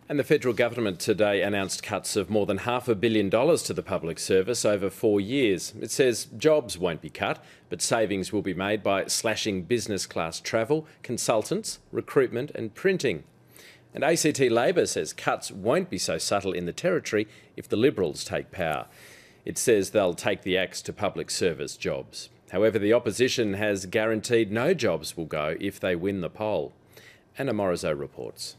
And the federal government today announced cuts of more than $500 million to the public service over 4 years. It says jobs won't be cut, but savings will be made by slashing business class travel, consultants, recruitment and printing. And ACT Labor says cuts won't be so subtle in the Territory if the Liberals take power. It says they'll take the axe to public service jobs. However, the opposition has guaranteed no jobs will go if they win the poll. Anna Morizot reports.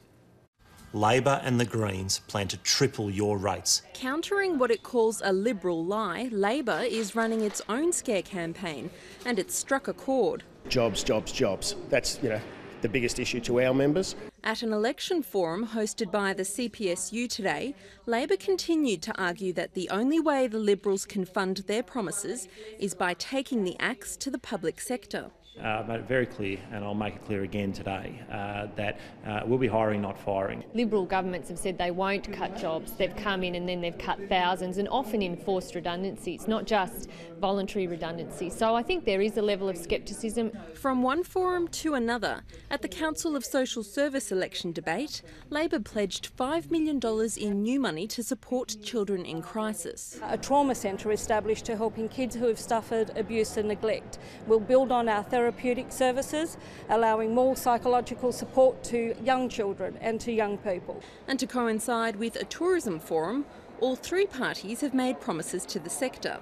Labor and the Greens plan to triple your rates. Countering what it calls a Liberal lie, Labor is running its own scare campaign, and it's struck a chord. Jobs, jobs, jobs. That's, the biggest issue to our members. At an election forum hosted by the CPSU today, Labor continued to argue that the only way the Liberals can fund their promises is by taking the axe to the public sector. I've made it very clear, and I'll make it clear again today, that we'll be hiring, not firing. Liberal governments have said they won't cut jobs. They've come in and then they've cut thousands, and often in forced redundancies, not just voluntary redundancy. So I think there is a level of scepticism. From one forum to another, at the Council of Social Service election debate, Labor pledged $5 million in new money to support children in crisis. A trauma centre established to helping kids who have suffered abuse and neglect. We'll build on our therapeutic services, allowing more psychological support to young children and to young people. And to coincide with a tourism forum, all three parties have made promises to the sector.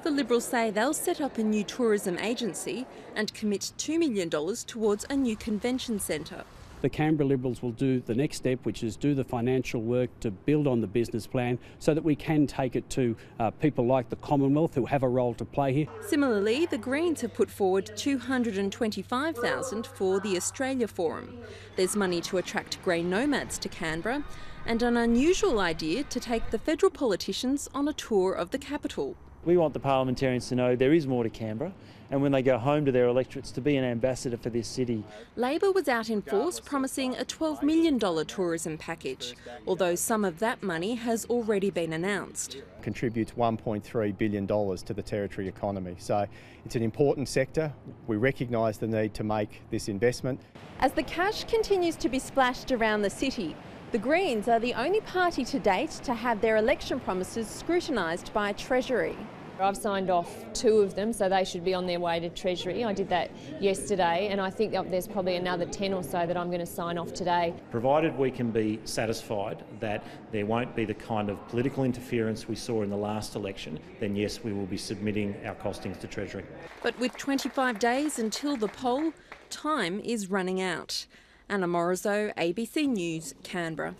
The Liberals say they'll set up a new tourism agency and commit $2 million towards a new convention centre. The Canberra Liberals will do the next step, which is do the financial work to build on the business plan so that we can take it to people like the Commonwealth who have a role to play here. Similarly, the Greens have put forward $225,000 for the Australia Forum. There's money to attract grey nomads to Canberra and an unusual idea to take the federal politicians on a tour of the capital. We want the parliamentarians to know there is more to Canberra, and when they go home to their electorates, to be an ambassador for this city. Labor was out in force promising a $12 million tourism package, although some of that money has already been announced. Contributes $1.3 billion to the Territory economy. So it's an important sector. We recognise the need to make this investment. As the cash continues to be splashed around the city, the Greens are the only party to date to have their election promises scrutinised by Treasury. I've signed off 2 of them, so they should be on their way to Treasury. I did that yesterday, and I think there's probably another 10 or so that I'm going to sign off today. Provided we can be satisfied that there won't be the kind of political interference we saw in the last election, then yes, we will be submitting our costings to Treasury. But with 25 days until the poll, time is running out. Anna Morizot, ABC News, Canberra.